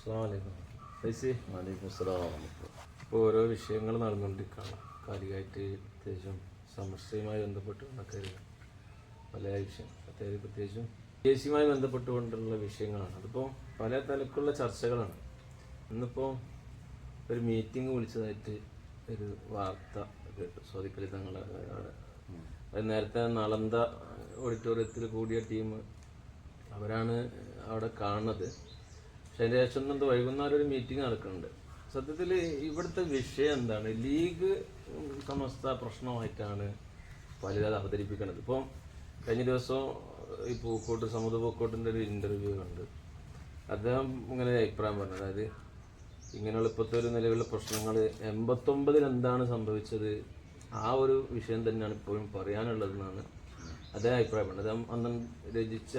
ഇപ്പോൾ ഓരോ വിഷയങ്ങൾ നടന്നുകൊണ്ടിരിക്കുകയാണ് കാര്യമായിട്ട്, പ്രത്യേകിച്ചും സമസ്യയുമായി ബന്ധപ്പെട്ടുകൊണ്ടൊക്കെ പല വിഷയം, പ്രത്യേകിച്ചും ദേശീയമായി ബന്ധപ്പെട്ടുകൊണ്ടുള്ള വിഷയങ്ങളാണ്. അതിപ്പോൾ പല തലക്കുള്ള ചർച്ചകളാണ്. ഇന്നിപ്പോൾ ഒരു മീറ്റിംഗ് വിളിച്ചതായിട്ട് ഒരു വാർത്ത കേട്ടു. സ്വാദിഖലി തങ്ങളെ അത് നേരത്തെ നളന്ദ ഓഡിറ്റോറിയത്തിൽ കൂടിയ ടീം അവരാണ് അവിടെ കാണുന്നത്. പക്ഷെ അതിൻ്റെ ശേഷം എന്തോ വൈകുന്നേരം ഒരു മീറ്റിംഗ് നടക്കുന്നുണ്ട്. സത്യത്തിൽ ഇവിടുത്തെ വിഷയം എന്താണ്? ലീഗ് സമസ്ത പ്രശ്നമായിട്ടാണ് പലരും അവതരിപ്പിക്കുന്നത്. ഇപ്പം കഴിഞ്ഞ ദിവസം ഈ സമൂഹ പൂക്കോട്ടിൻ്റെ ഒരു ഇൻ്റർവ്യൂ കണ്ട് അദ്ദേഹം ഇങ്ങനെ അഭിപ്രായം പറഞ്ഞു. അതായത് ഇങ്ങനെയുള്ള ഇപ്പോഴത്തെ ഒരു നിലവിലുള്ള പ്രശ്നങ്ങൾ 89 എന്താണ് സംഭവിച്ചത്, ആ ഒരു വിഷയം തന്നെയാണ് ഇപ്പോഴും പറയാനുള്ളതെന്നാണ് അദ്ദേഹം അഭിപ്രായപ്പെടുന്നത്. അദ്ദേഹം അന്ന് രചിച്ച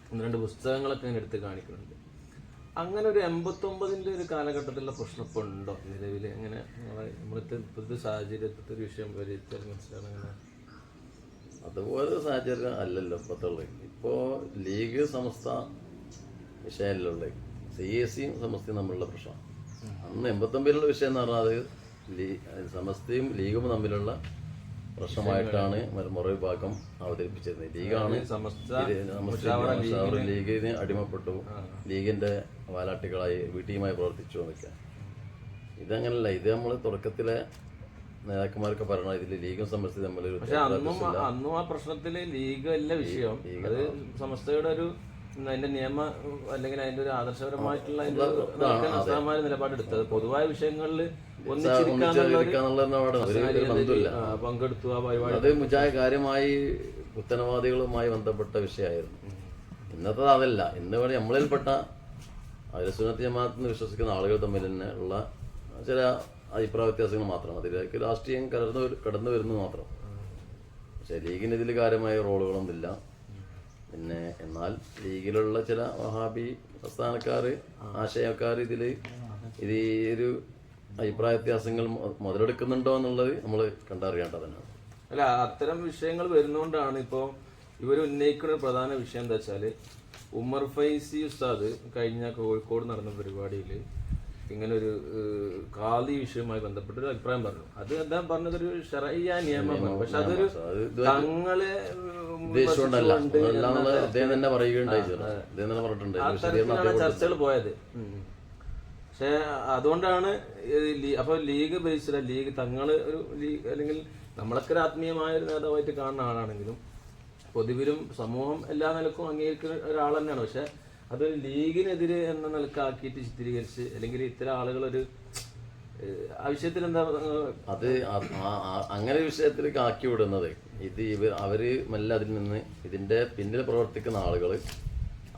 1-2 പുസ്തകങ്ങളൊക്കെ ഇങ്ങനെ എടുത്ത് കാണിക്കുന്നുണ്ട്. അങ്ങനെ ഒരു 89 ഒരു കാലഘട്ടത്തിലുള്ള പ്രശ്നം ഇപ്പോൾ ഉണ്ടോ നിലവിൽ? എങ്ങനെ നമ്മളത്തെ ഇപ്പോഴത്തെ സാഹചര്യത്തിലത്തെ ഒരു വിഷയം പരിഹരിച്ചാൽ മനസ്സിലാണ്. അങ്ങനെ അതുപോലെ സാഹചര്യം അല്ലല്ലോ ഇപ്പോഴത്തുള്ളത്. ഇപ്പോൾ ലീഗ് സമസ്ത വിഷയമല്ലുള്ളത്, CAC സമസ്തയും തമ്മിലുള്ള പ്രശ്നം. അന്ന് 89 വിഷയം എന്ന് പറഞ്ഞാൽ അത് സമസ്തയും ലീഗും തമ്മിലുള്ള പ്രശ്നമായിട്ടാണ് മൊറ വിഭാഗം അവതരിപ്പിച്ചിരുന്നത്. ലീഗാണ് ലീഗിന് അടിമപ്പെട്ടു, ലീഗിന്റെ വാലാട്ടികളായി വീട്ടിയുമായി പ്രവർത്തിച്ചു എന്നൊക്കെ. ഇതങ്ങനല്ല. ഇത് നമ്മൾ തുടക്കത്തിലെ നേതാക്കന്മാരൊക്കെ പറഞ്ഞ ഇതിൽ ലീഗും സമസ്തയും തമ്മിലൊരു അന്നും ആ പ്രശ്നത്തില് ലീഗ് അല്ല വിഷയം, അത് സമസ്തയുടെ ഒരു അതിന്റെ നിയമ അല്ലെങ്കിൽ അതിന്റെ ഒരു ആദർശപരമായിട്ടുള്ള നിലപാടെടുത്തത്. പൊതുവായ വിഷയങ്ങളിൽ പങ്കെടുത്തു ആ പരിപാടി. അത് മുജാഹിദ് കാര്യമായി പുത്തനവാദികളുമായി ബന്ധപ്പെട്ട വിഷയമായിരുന്നു. ഇന്നത്തെ അതല്ല. ഇന്ന് വേണ്ടി നമ്മളിൽപ്പെട്ട അഹ്ലുസുന്നത്ത് ജമാഅത്ത് വിശ്വസിക്കുന്ന ആളുകൾ തമ്മിൽ തന്നെ ഉള്ള ചില അഭിപ്രായ വ്യത്യാസങ്ങൾ മാത്രമാണ്. അതിലേക്ക് രാഷ്ട്രീയം കടന്നു വരുന്നത് മാത്രം. പക്ഷെ ലീഗിന് ഇതിൽ കാര്യമായ റോളുകളൊന്നുമില്ല. പിന്നെ എന്നാൽ ലീഗിലുള്ള ചില വഹാബി പ്രസ്ഥാനക്കാർ, ആശയക്കാർ ഇത് ഒരു അഭിപ്രായ വ്യത്യാസങ്ങൾ മുതലെടുക്കുന്നുണ്ടോ എന്നുള്ളത് നമ്മൾ കണ്ടറിയേണ്ടതാണ്. അല്ല, അത്തരം വിഷയങ്ങൾ വരുന്നതുകൊണ്ടാണ് ഇപ്പോൾ ഇവർ ഉന്നയിക്കുന്ന ഒരു പ്രധാന വിഷയം എന്താ വെച്ചാൽ, ഉമർ ഫൈസി ഉസ്താദ് കഴിഞ്ഞ കോഴിക്കോട് നടന്ന പരിപാടിയിൽ ഇങ്ങനെ ഒരു ഖാദി വിഷയവുമായി ബന്ധപ്പെട്ട ഒരു അഭിപ്രായം പറഞ്ഞു. അത് അദ്ദേഹം പറഞ്ഞതൊരു ശറഈയ നിയമമാണ്. പക്ഷെ അതൊരു തങ്ങളെ ചർച്ചകൾ പോയത്. പക്ഷെ അതുകൊണ്ടാണ് അപ്പൊ ലീഗ് ബേസില ലീഗ് തങ്ങള് ഒരു ലീഗ് അല്ലെങ്കിൽ നമ്മളൊക്കെ ഒരു ആത്മീയമായ ഒരു നേതാവായിട്ട് കാണുന്ന ആളാണെങ്കിലും പൊതുവിലും സമൂഹം എല്ലാ നിലക്കും അംഗീകരിക്കുന്ന ഒരാൾ തന്നെയാണ്. പക്ഷെ അത് ലീഗിനെതിരെ എന്ന നിലക്കാക്കിയിട്ട് ചിത്രീകരിച്ച് അല്ലെങ്കിൽ ഇത്തരം ആളുകളൊരു ആ വിഷയത്തിൽ എന്താ അത് അങ്ങനെ വിഷയത്തിലേക്ക് ആക്കി വിടുന്നത് ഇത് അവര് മെല്ലെ അതിൽ നിന്ന് ഇതിന്റെ പിന്നിൽ പ്രവർത്തിക്കുന്ന ആളുകൾ,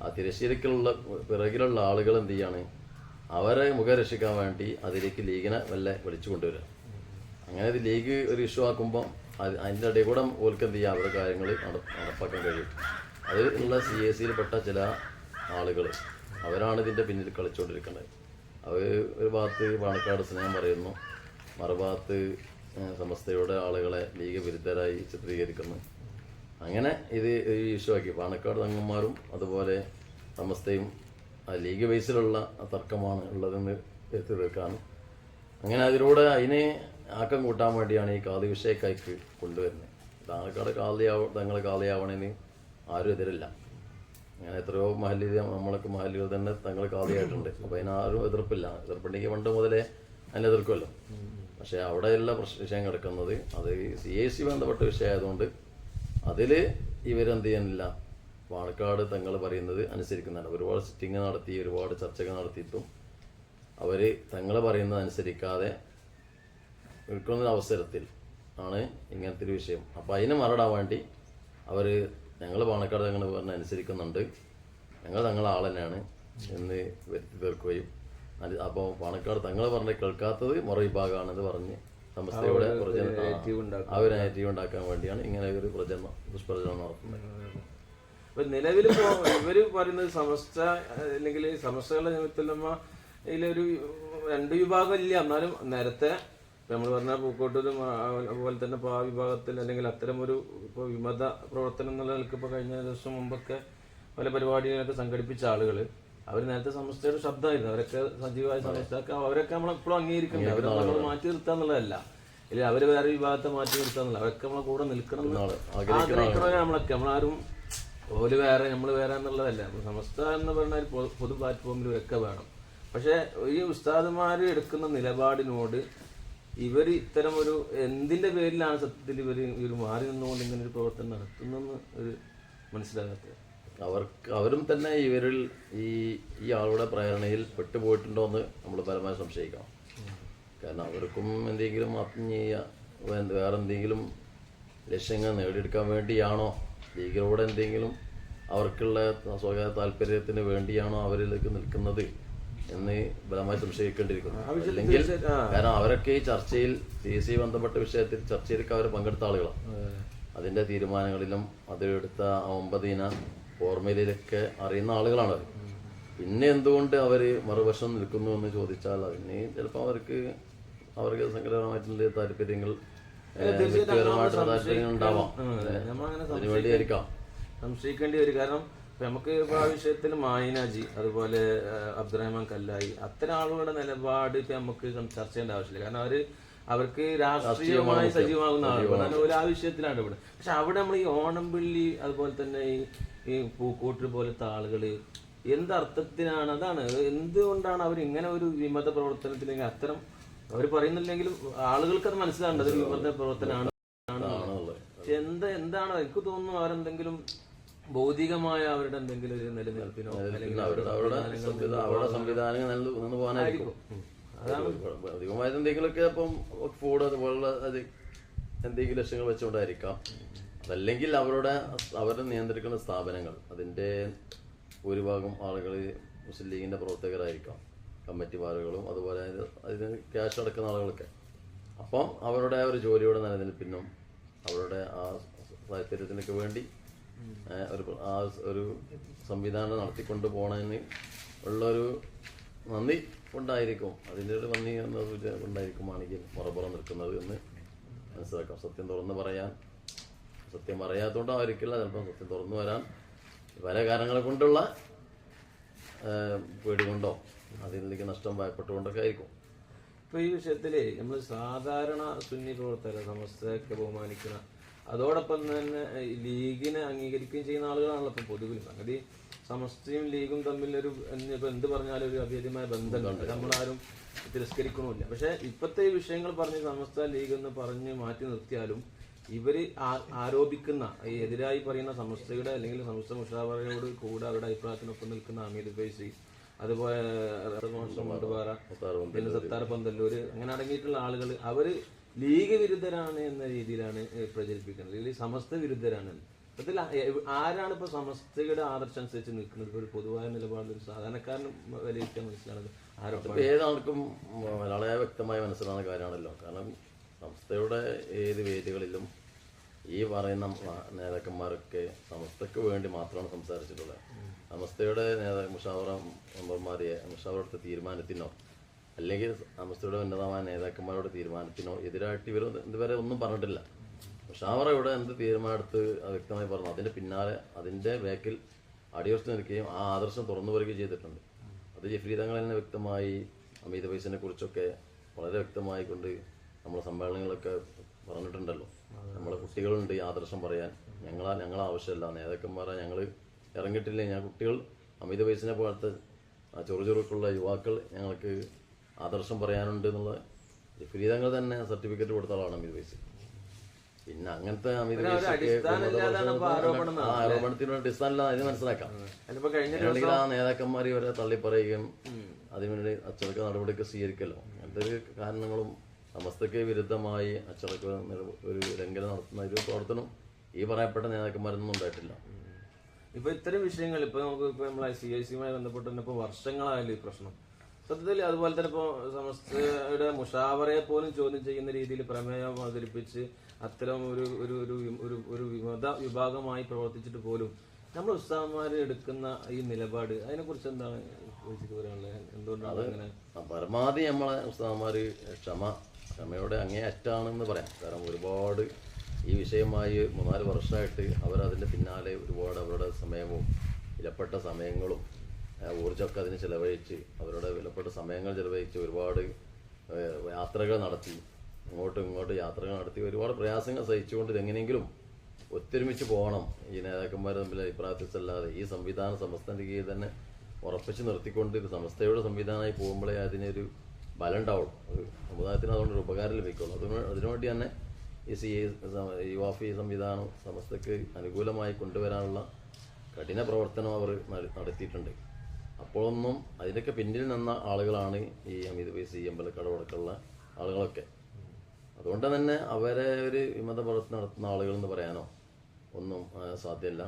ആ തിരശ്ശീലക്കുള്ള പിറകിലുള്ള ആളുകൾ എന്ത് ചെയ്യാണ്, അവരെ മുഖം രക്ഷിക്കാൻ വേണ്ടി അതിലേക്ക് ലീഗിനെ വല്ല വിളിച്ചു കൊണ്ടുവരിക. അങ്ങനെ ഇത് ലീഗ് ഒരു ഇഷ്യൂ ആക്കുമ്പോൾ അതിൻ്റെ ഇടയിൽ കൂടെ ഓർക്ക് എന്ത് ചെയ്യുക, അവരുടെ കാര്യങ്ങൾ നടപ്പാക്കാൻ കഴിയും. അത് ഉള്ള CAC-യിൽപ്പെട്ട ചില ആളുകൾ അവരാണ് ഇതിൻ്റെ പിന്നിൽ കളിച്ചുകൊണ്ടിരിക്കുന്നത്. അവർ ഒരു ഭാഗത്ത് പാണക്കാട് സ്നേഹം പറയുന്നു, മറുഭാഗത്ത് സമസ്തയുടെ ആളുകളെ ലീഗ് വിരുദ്ധരായി ചിത്രീകരിക്കുന്നു. അങ്ങനെ ഇത് ഇഷ്യൂ ആക്കി പാണക്കാട് തങ്ങന്മാരും അതുപോലെ സമസ്തയും ലീഗ് ബേസിലുള്ള തർക്കമാണ് ഉള്ളതെന്ന് എത്തി തീർക്കാണ്. അങ്ങനെ അതിലൂടെ അതിനെ ആക്കം കൂട്ടാൻ വേണ്ടിയാണ് ഈ ഖാദി വിഷയക്കായ്ക്ക് കൊണ്ടുവരുന്നത്. പാണക്കാട് തങ്ങൾ ഖാദിയാവണേന് ആരും എതിരില്ല. അങ്ങനെ എത്രയോ നമ്മളൊക്കെ മഹല്ലുകൾ തന്നെ തങ്ങൾ ഖാദിയായിട്ടുണ്ട്. അപ്പോൾ അതിനാരും എതിർപ്പുണ്ടെങ്കിൽ പണ്ട് മുതലേ അതിനെ എതിർക്കുമല്ലോ. പക്ഷെ അവിടെയുള്ള വിഷയം കിടക്കുന്നത് അത് CAC ബന്ധപ്പെട്ട വിഷയമായതുകൊണ്ട് അതിൽ ഇവരെന്ത് ചെയ്യാനില്ല, പാണക്കാട് തങ്ങൾ പറയുന്നത് അനുസരിക്കുന്നതാണ്. ഒരുപാട് സിറ്റിംഗ് നടത്തി, ഒരുപാട് ചർച്ചകൾ നടത്തിയിട്ടും അവർ തങ്ങൾ പറയുന്നത് അനുസരിക്കാതെ നിൽക്കുന്ന അവസരത്തിൽ ആണ് ഇങ്ങനത്തെ ഒരു വിഷയം. അപ്പോൾ അതിനെ മറിടാൻ വേണ്ടി അവർ ഞങ്ങൾ പാണക്കാട് തങ്ങൾ പറഞ്ഞ അനുസരിക്കുന്നുണ്ട്, ഞങ്ങൾ തങ്ങളെ ആൾ തന്നെയാണ് എന്ന് വരുത്തി തീർക്കുകയും അപ്പോൾ പാണക്കാട് തങ്ങൾ പറഞ്ഞ കേൾക്കാത്തത് മൊറ വിഭാഗമാണെന്ന് പറഞ്ഞ് സമസ്തയുടെ ആ ഒരു നെഗറ്റീവ് ഉണ്ടാക്കാൻ വേണ്ടിയാണ് ഇങ്ങനെ ഒരു ദുഷ്പ്രചരണം നടത്തുന്നത്. ഇപ്പൊ നിലവിലിപ്പോ ഇവര് പറയുന്നത് സമസ്ത അല്ലെങ്കിൽ സമസ്തകളുടെ നിമിത്തമ്മ ഇതിലൊരു 2 വിഭാഗം ഇല്ല. എന്നാലും നേരത്തെ നമ്മൾ പറഞ്ഞ പൂക്കോട്ടൂരും അതുപോലെ തന്നെ ഇപ്പോൾ ആ വിഭാഗത്തിൽ അല്ലെങ്കിൽ അത്തരം ഒരു ഇപ്പോൾ വിമത പ്രവർത്തനം എന്നുള്ള നിലക്ക് ഇപ്പോൾ കഴിഞ്ഞ ദിവസം മുമ്പൊക്കെ പല പരിപാടികളൊക്കെ സംഘടിപ്പിച്ച ആളുകൾ അവർ നേരത്തെ സമസ്തയുടെ ശബ്ദമായിരുന്നു, അവരൊക്കെ സജീവമായ സമസ്തയൊക്കെ അവരൊക്കെ നമ്മളെപ്പോഴും അംഗീകരിക്കുന്നുണ്ട്. അവരെ നമ്മൾ മാറ്റി നിർത്തുക എന്നുള്ളതല്ല, ഇല്ല അവര് വേറെ വിഭാഗത്തെ മാറ്റി നിർത്തുക എന്നുള്ള, അവരൊക്കെ നമ്മളെ കൂടെ നിൽക്കണം ആഗ്രഹിക്കണവരെ നമ്മളൊക്കെ, നമ്മളാരും ഓല് വേറെ നമ്മൾ വേറെ എന്നുള്ളതല്ല. സമസ്ത എന്ന് പറഞ്ഞ ഒരു പൊതു പ്ലാറ്റ്ഫോമിൽ ഇവരൊക്കെ വേണം. പക്ഷെ ഈ ഉസ്താദുമാർ എടുക്കുന്ന നിലപാടിനോട് ഇവർ ഇത്തരം ഒരു എന്തിന്റെ പേരിലാണ് സത്യത്തിൽ ഇവർ മാറി നിന്നുകൊണ്ട് ഇങ്ങനെ ഒരു പ്രവർത്തനം നടത്തുന്നെന്ന് ഒരു മനസ്സിലാകാത്തത്. അവരും തന്നെ ഇവരിൽ ഈ ആളുടെ പ്രേരണയിൽ പെട്ടുപോയിട്ടുണ്ടോ എന്ന് നമ്മൾ പരമായി സംശയിക്കണം. കാരണം അവർക്കും എന്തെങ്കിലും ആത്മീയ വേറെ എന്തെങ്കിലും ലക്ഷ്യങ്ങൾ നേടിയെടുക്കാൻ വേണ്ടിയാണോ, ലീഗിലൂടെ എന്തെങ്കിലും അവർക്കുള്ള സ്വകാര്യ താല്പര്യത്തിന് വേണ്ടിയാണോ അവരിലേക്ക് നിൽക്കുന്നത് എന്ന് ബലമായി സംശയിക്കേണ്ടിയിരിക്കുന്നു. അല്ലെങ്കിൽ കാരണം അവരൊക്കെ ഈ ചർച്ചയിൽ CSC ബന്ധപ്പെട്ട വിഷയത്തിൽ ചർച്ചയിലേക്ക് അവർ പങ്കെടുത്ത ആളുകളാണ്. അതിന്റെ തീരുമാനങ്ങളിലും അതിലെടുത്ത 9 ഇന ഫോർമുലയിലൊക്കെ അറിയുന്ന ആളുകളാണ് അവർ. പിന്നെ എന്തുകൊണ്ട് അവർ മറുവശം നിൽക്കുന്നു എന്ന് ചോദിച്ചാൽ അതിന് ചിലപ്പോൾ അവർക്ക് സംഘടനമായിട്ടുള്ള താല്പര്യങ്ങൾ, വ്യക്തിപരമായിട്ടുള്ള താല്പര്യങ്ങൾ ഉണ്ടാവാം, അതിനുവേണ്ടിയായിരിക്കാം സംശയിക്കേണ്ടി വരും. കാരണം നമുക്ക് ഇപ്പോൾ ആ വിഷയത്തിൽ മായിനാജി, അതുപോലെ അബ്ദുറഹ്മാൻ കല്ലായി, അത്തരം ആളുകളുടെ നിലപാട് ഇപ്പം നമുക്ക് ചർച്ച ചെയ്യേണ്ട ആവശ്യമില്ല. കാരണം അവർക്ക് രാഷ്ട്രീയമായി സജീവമാകുന്ന ആളുകളാണ്, ഒരു ആ വിഷയത്തിലാണ് ഇവിടെ. പക്ഷെ അവിടെ നമ്മൾ ഈ ഓണംപിള്ളി അതുപോലെ തന്നെ ഈ പൂക്കോട്ട് പോലത്തെ ആളുകൾ എന്തർത്ഥത്തിനാണ്, അതാണ് എന്തുകൊണ്ടാണ് അവർ ഇങ്ങനെ ഒരു വിമത പ്രവർത്തനത്തിലേക്ക് അത്തരം അവർ പറയുന്നില്ലെങ്കിലും ആളുകൾക്ക് അത് മനസ്സിലാവേണ്ടത് ഒരു വിമത പ്രവർത്തനമാണ്. പക്ഷെ എന്താണ് എനിക്ക് തോന്നുന്നു അവരെന്തെങ്കിലും ഭൗതികമായ അവരുടെ എന്തെങ്കിലും ഒരു നിലനിൽപ്പിനോ അല്ലെങ്കിൽ അവരുടെ സംവിധാനങ്ങൾ നിന്ന് പോകാനായിരിക്കും. അധികമായത് എന്തെങ്കിലുമൊക്കെ ഇപ്പം ഫുഡ് അതുപോലുള്ള എന്തെങ്കിലും ലക്ഷ്യങ്ങൾ വെച്ചുകൊണ്ടായിരിക്കാം. അതല്ലെങ്കിൽ അവരെ നിയന്ത്രിക്കുന്ന സ്ഥാപനങ്ങൾ, അതിൻ്റെ ഭൂരിഭാഗം ആളുകൾ മുസ്ലിം ലീഗിൻ്റെ പ്രവർത്തകരായിരിക്കാം, കമ്മിറ്റിമാരുകളും അതുപോലെ അതിന് ക്യാഷ് അടക്കുന്ന ആളുകളൊക്കെ. അപ്പം അവരുടെ ഒരു ജോലിയുടെ നിലനിൽപ്പിനും അവരുടെ ആ താല്പര്യത്തിനൊക്കെ വേണ്ടി ഒരു സംവിധാനം നടത്തിക്കൊണ്ട് പോകണമെന്ന് ഉള്ളൊരു നന്ദി കൊണ്ടായിരിക്കും, അതിൻ്റെ ഒരു നന്ദി എന്ന സൂചന കൊണ്ടായിരിക്കുമാണെങ്കിൽ മറുപുറം നിൽക്കുന്നത് എന്ന് മനസ്സിലാക്കാം. സത്യം അറിയാത്തതുകൊണ്ടായിരിക്കില്ല, ചിലപ്പോൾ സത്യം തുറന്നു വരാൻ പല കാരണങ്ങളെ കൊണ്ടുള്ള പേടി കൊണ്ടോ അതിലേക്ക് നഷ്ടം ഭയപ്പെട്ടുകൊണ്ടൊക്കെ ആയിരിക്കും. ഇപ്പോൾ ഈ വിഷയത്തില് നമ്മൾ സാധാരണ സുന്നി പ്രവർത്തകരെ സമസ്തയൊക്കെ ബഹുമാനിക്കുന്ന, അതോടൊപ്പം തന്നെ ലീഗിനെ അംഗീകരിക്കുകയും ചെയ്യുന്ന ആളുകളാണല്ലോ ഇപ്പം പൊതുവിൽ. സംഗതി സമസ്തയും ലീഗും തമ്മിൽ ഇപ്പം എന്ത് പറഞ്ഞാലും ഒരു അഭേദ്യമായ ബന്ധമുണ്ട്, നമ്മളാരും തിരസ്കരിക്കണമില്ല. പക്ഷെ ഇപ്പോഴത്തെ ഈ വിഷയങ്ങൾ പറഞ്ഞ് സമസ്ത ലീഗ് എന്ന് പറഞ്ഞ് മാറ്റി നിർത്തിയാലും ഇവര് ആരോപിക്കുന്ന ഈ എതിരായി പറയുന്ന സമസ്തയുടെ അല്ലെങ്കിൽ സമസ്ത മുഷാവറയോട് കൂടെ അവരുടെ അഭിപ്രായത്തിനൊപ്പം നിൽക്കുന്ന ഹമീദ് ഫൈസി, അതുപോലെ പിന്നെ സത്താർ പന്തല്ലൂര്, അങ്ങനെ അടങ്ങിയിട്ടുള്ള ആളുകൾ അവര് ലീഗ് വിരുദ്ധരാണ് എന്ന രീതിയിലാണ് പ്രചരിപ്പിക്കുന്നത്, അല്ലെങ്കിൽ സമസ്ത വിരുദ്ധരാണ്. അതിൽ ആരാണ് ഇപ്പൊ സമസ്തയുടെ ആദർശം അനുസരിച്ച് നിൽക്കുന്നത്? ഒരു പൊതുവായ നിലപാടിൽ ഒരു സാധാരണക്കാരന് വിലയിരുത്താൻ മനസ്സിലാകുന്നത് ആരോപണം ഏതാൾക്കും വളരെ വ്യക്തമായി മനസ്സിലാകുന്ന കാര്യമാണല്ലോ. കാരണം സമസ്തയുടെ ഏത് വേദികളിലും ഈ പറയുന്ന നേതാക്കന്മാരൊക്കെ സമസ്തക്ക് വേണ്ടി മാത്രമാണ് സംസാരിച്ചിട്ടുള്ളത്. സമസ്തയുടെ മുഷാവറ മെമ്പർമാരെ മുഷാവറത്തെ തീരുമാനത്തിനോ അല്ലെങ്കിൽ സമസ്തയുടെ ഉന്നതമായ നേതാക്കന്മാരുടെ തീരുമാനത്തിനോ എതിരായിട്ട് ഇവർ ഇതുവരെ ഒന്നും പറഞ്ഞിട്ടില്ല. മുഷാവറ ഇവിടെ എന്ത് തീരുമാനമെടുത്ത് വ്യക്തമായി പറഞ്ഞു, അതിൻ്റെ പിന്നാലെ അതിൻ്റെ ബാക്കിൽ അടിയുറച്ച് നിൽക്കുകയും ആ ആദർശം തുറന്നു വരികയും ചെയ്തിട്ടുണ്ട്. അത് ജഫ്രി തങ്ങൾ തന്നെ വ്യക്തമായി ഹമീദ് ഫൈസിനെ കുറിച്ചൊക്കെ വളരെ വ്യക്തമായി കൊണ്ട് നമ്മളെ സമ്മേളനങ്ങളൊക്കെ പറഞ്ഞിട്ടുണ്ടല്ലോ. നമ്മളെ കുട്ടികളുണ്ട് ഈ ആദർശം പറയാൻ, ഞങ്ങളെ ആവശ്യമല്ല, നേതാക്കന്മാരെ ഞങ്ങൾ ഇറങ്ങിയിട്ടില്ലേ, കുട്ടികൾ ഹമീദ് ഫൈസിനെ പോലത്തെ ചെറുക്കുള്ള യുവാക്കൾ ഞങ്ങൾക്ക് ആദർശം പറയാനുണ്ട് എന്നുള്ള ജഫ്രി തങ്ങൾ തന്നെ സർട്ടിഫിക്കറ്റ് കൊടുത്ത ആളാണ് ഹമീദ് ഫൈസ്. പിന്നെ അങ്ങനത്തെ ഹമീദ് ആരോപണത്തിന് അടിസ്ഥാനമില്ല, അതിന് മനസ്സിലാക്കാം. അല്ലെങ്കിൽ ആ നേതാക്കന്മാർ ഇവരെ തള്ളിപ്പറയുകയും അതിനുവേണ്ടി അച്ചടക്ക നടപടിയൊക്കെ സ്വീകരിക്കല്ലോ. അങ്ങനത്തെ ഒരു കാരണങ്ങളും സമസ്തയ്ക്ക് വിരുദ്ധമായി അച്ചടക്ക ഒരു ലംഘനം നടത്തുന്ന ഒരു പ്രവർത്തനം ഈ പറയപ്പെട്ട നേതാക്കന്മാരൊന്നും ഉണ്ടായിട്ടില്ല. ഇപ്പൊ ഇത്തരം വിഷയങ്ങൾ ഇപ്പൊ നമുക്ക് ഇപ്പൊ നമ്മളെ CIC-യുമായി ബന്ധപ്പെട്ട് തന്നെ ഇപ്പൊ വർഷങ്ങളായാലും ഈ പ്രശ്നം സത്യത്തിൽ അതുപോലെ തന്നെ ഇപ്പോൾ സമസ്തയുടെ മുഷാവറയെ പോലും ചോദ്യം ചെയ്യുന്ന രീതിയിൽ പ്രമേയം അവതരിപ്പിച്ച് അത്തരം ഒരു വിമത വിഭാഗമായി പ്രവർത്തിച്ചിട്ട് പോലും നമ്മൾ ഉസ്താദന്മാർ എടുക്കുന്ന ഈ നിലപാട് അതിനെക്കുറിച്ച് എന്താണ് പറയാനുള്ളത്? എന്തുകൊണ്ടാണ് അങ്ങനെ? പരമാവധി നമ്മളെ ഉസ്താദന്മാർ ക്ഷമയോടെ അങ്ങേയറ്റാണെന്ന് പറയാം. കാരണം ഒരുപാട് ഈ വിഷയമായി 3-4 വർഷമായിട്ട് അവരതിൻ്റെ പിന്നാലെ ഒരുപാട് അവരുടെ സമയവും വിലപ്പെട്ട സമയങ്ങളും ഊർജ്ജമൊക്കെ അതിന് ചിലവഴിച്ച് അവരുടെ വിലപ്പെട്ട സമയങ്ങൾ ചിലവഴിച്ച് ഒരുപാട് യാത്രകൾ നടത്തി, ഇങ്ങോട്ടും യാത്രകൾ നടത്തി ഒരുപാട് പ്രയാസങ്ങൾ സഹിച്ചുകൊണ്ട് ഇതെങ്ങനെയെങ്കിലും ഒത്തൊരുമിച്ച് പോകണം, ഈ നേതാക്കന്മാർ തമ്മിൽ അഭിപ്രായ വ്യത്യാസമല്ലാതെ ഈ സംവിധാനം സമസ്തൻ്റെ കീഴിൽ തന്നെ ഉറപ്പിച്ച് നിർത്തിക്കൊണ്ട് ഇത് സമസ്തയുടെ സംവിധാനമായി പോകുമ്പോഴേ അതിനൊരു ബലം ഉണ്ടാവുള്ളൂ, ഒരു സമുദായത്തിന് അതുകൊണ്ടൊരു ഉപകാരം ലഭിക്കുള്ളൂ. അതിനുവേണ്ടി തന്നെ ഈ വാഫി സംവിധാനം സമസ്തക്ക് അനുകൂലമായി കൊണ്ടുവരാനുള്ള കഠിന പ്രവർത്തനം അവർ നടത്തിയിട്ടുണ്ട്. അപ്പോഴൊന്നും അതിൻ്റെയൊക്കെ പിന്നിൽ നിന്ന ആളുകളാണ് ഈ ഹമീദ് ഫൈസി, അമ്പലക്കട അടക്കമുള്ള ആളുകളൊക്കെ. അതുകൊണ്ട് തന്നെ അവരെ ഒരു വിമത പ്രവർത്തനം നടത്തുന്ന ആളുകളെന്ന് പറയാനോ ഒന്നും സാധ്യമല്ല.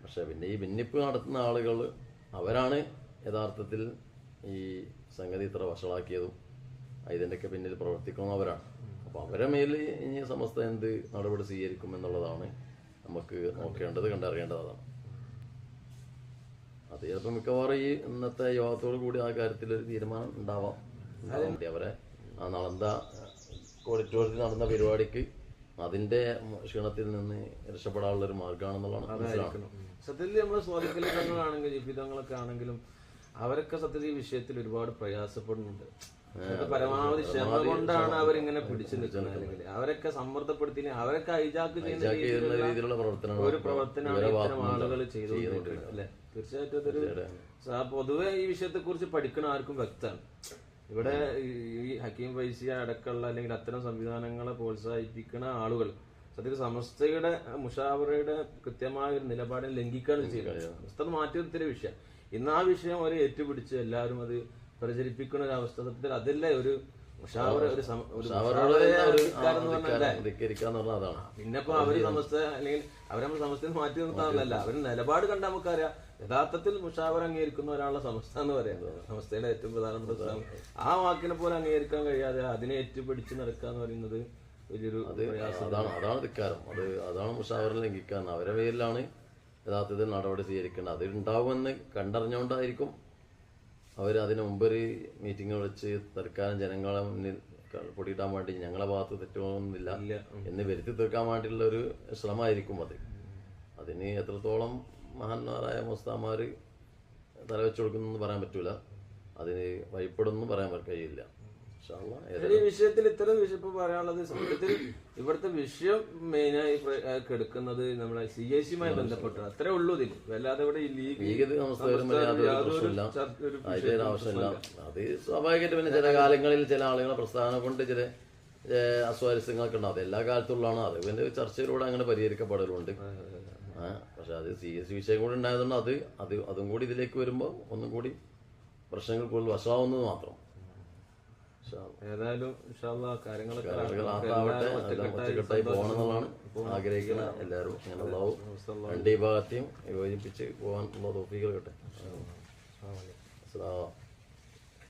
പക്ഷെ പിന്നെ ഈ ഭിന്നിപ്പ് നടത്തുന്ന ആളുകൾ അവരാണ് യഥാർത്ഥത്തിൽ ഈ സംഗതി ഇത്ര വഷളാക്കിയതും ഇതിൻ്റെയൊക്കെ പിന്നിൽ പ്രവർത്തിക്കുന്നവരാണ്. അപ്പോൾ അവരെ മേൽ ഇനി സമസ്ത എന്ത് നടപടി സ്വീകരിക്കും എന്നുള്ളതാണ് നമുക്ക് നോക്കേണ്ടത്, കണ്ടറിയേണ്ടതാണ്. അത് ചിലപ്പോൾ മിക്കവാറും ഈ ഇന്നത്തെ യോഗത്തോടു കൂടി ആ കാര്യത്തിലൊരു തീരുമാനം ഉണ്ടാവാം. അവരെ ആ നളന്ത ഓഡിറ്റോറിയത്തിൽ നടന്ന പരിപാടിക്ക് അതിന്റെ ക്ഷീണത്തിൽ നിന്ന് രക്ഷപ്പെടാനുള്ളൊരു മാർഗമാണെന്നുള്ളതാണ് മനസ്സിലാക്കുന്നത്. സത്യത്തിൽ നമ്മളെ സ്വാധീനങ്ങളാണെങ്കിലും ജീവിതങ്ങളൊക്കെ ആണെങ്കിലും അവരൊക്കെ സത്യത്തിൽ ഈ വിഷയത്തിൽ ഒരുപാട് പ്രയാസപ്പെടുന്നുണ്ട്. പരമാവധി ക്ഷമ കൊണ്ടാണ് അവരിങ്ങനെ പിടിച്ചു നിൽക്കുന്നത്. അല്ലെങ്കിൽ അവരൊക്കെ സമ്മർദ്ദപ്പെടുത്തി അവരൊക്കെ ഹൈജാക്ക് ചെയ്യുന്ന രീതിയിലുള്ള ഒരു പ്രവർത്തനമാണ് ഇത്തരം ആളുകൾ ചെയ്തുകൊണ്ടിരിക്കുന്നത് അല്ലെ. തീർച്ചയായിട്ടും അതൊരു പൊതുവെ ഈ വിഷയത്തെ കുറിച്ച് പഠിക്കണ ആർക്കും വ്യക്തമാണ്. ഇവിടെ ഈ ഹക്കീം ഫൈസി അടക്കമുള്ള അല്ലെങ്കിൽ അത്തരം സംവിധാനങ്ങളെ പ്രോത്സാഹിപ്പിക്കുന്ന ആളുകൾ സത്യത്തിൽ സമസ്തയുടെ മുഷാവറയുടെ കൃത്യമായ ഒരു നിലപാടിനെ ലംഘിക്കുകയാണ് ചെയ്യുന്നത്. സമസ്ത മാറ്റി നിർത്തിയ വിഷയം ഇന്ന് ആ വിഷയം അവർ ഏറ്റുപിടിച്ച് എല്ലാവരും അത് പ്രചരിപ്പിക്കുന്ന ഒരു അവസ്ഥ. സത്യത്തിൽ അതല്ലേ ഒരു പിന്നെപ്പോ അവര് സമസ്ത അല്ലെങ്കിൽ അവരെ സമസ്തയിൽ മാറ്റി നിർത്താറില്ല. അവര് നിലപാട് കണ്ടാൽ നമുക്കറിയാം യഥാർത്ഥത്തിൽ മുഷാവർ അംഗീകരിക്കുന്ന ഒരാളുടെ സമസ്ത എന്ന് പറയുന്നത് സമസ്തയുടെ ഏറ്റവും പ്രധാനപ്പെട്ട ആ വാക്കിനെ പോലെ അംഗീകരിക്കാൻ കഴിയാതെ അതിനെ ഏറ്റുപിടിച്ച് നടക്കുക എന്ന് പറയുന്നത് വലിയൊരു അതാണ് ധിക്കാരം. അതാണ് മുഷാവറിൽ ലംഘിക്കാൻ. അവരെ പേരിലാണ് യഥാർത്ഥത്തിൽ നടപടി സ്വീകരിക്കേണ്ടത്. അത് ഉണ്ടാവുമെന്ന് കണ്ടറിഞ്ഞുകൊണ്ടായിരിക്കും അവർ അതിന് മുമ്പൊരു മീറ്റിംഗ് വിളിച്ച് തൽക്കാലം ജനങ്ങളെ മുന്നിൽ പൊടിയിടാൻ വേണ്ടി ഞങ്ങളെ ഭാഗത്ത് തെറ്റൊന്നുമില്ല എന്ന് വരുത്തി തീർക്കാൻ വേണ്ടിയുള്ള ഒരു ശ്രമമായിരിക്കും അത്. അതിന് എത്രത്തോളം മഹാന്മാരായ മുസ്താമാർ തലവെച്ചു കൊടുക്കുന്നെന്ന് പറയാൻ പറ്റൂല, അതിന് വഴിപ്പെടുന്നു പറയാൻ കഴിയില്ല. ഈ വിഷയത്തിൽ ഇത്തരം വിഷയം ഇപ്പൊ പറയാനുള്ളത് സത്യത്തിൽ ഇവിടുത്തെ വിഷയം മെയിനായി കെടുക്കുന്നത് നമ്മളെ CAC-യുമായി ബന്ധപ്പെട്ട് അത്രേ ഉള്ളൂ. ഇതിൽ വല്ലാതെ ഇവിടെ ഈ ലീഗ് ആവശ്യമില്ല. അത് സ്വാഭാവികമായിട്ട് പിന്നെ ചില കാലങ്ങളിൽ ചില ആളുകളെ പ്രസ്ഥാനം കൊണ്ട് ചില അസ്വാരസ്യങ്ങളൊക്കെ ഉണ്ടാവും. അത് എല്ലാ കാലത്തുള്ളതാണ്. അത് പിന്നെ ചർച്ചയിലൂടെ അങ്ങനെ പരിഹരിക്കപ്പെടലുണ്ട്. പക്ഷെ അത് CAC വിഷയം കൂടി ഉണ്ടായതുകൊണ്ട് അതും കൂടി ഇതിലേക്ക് വരുമ്പോൾ ഒന്നും കൂടി പ്രശ്നങ്ങൾ കൂടുതൽ വശമാവുന്നത് മാത്രം. ഏതായാലും കാര്യങ്ങളൊക്കെ ഒറ്റക്കെട്ടായി പോകണമെന്നുള്ളതാണ് ആഗ്രഹിക്കുന്ന എല്ലാവരും. അങ്ങനെ ഉണ്ടാവും. രണ്ട് വിഭാഗത്തെയും യോജിപ്പിച്ച് പോകാനുള്ള തോഫീകൾ കിട്ടെ.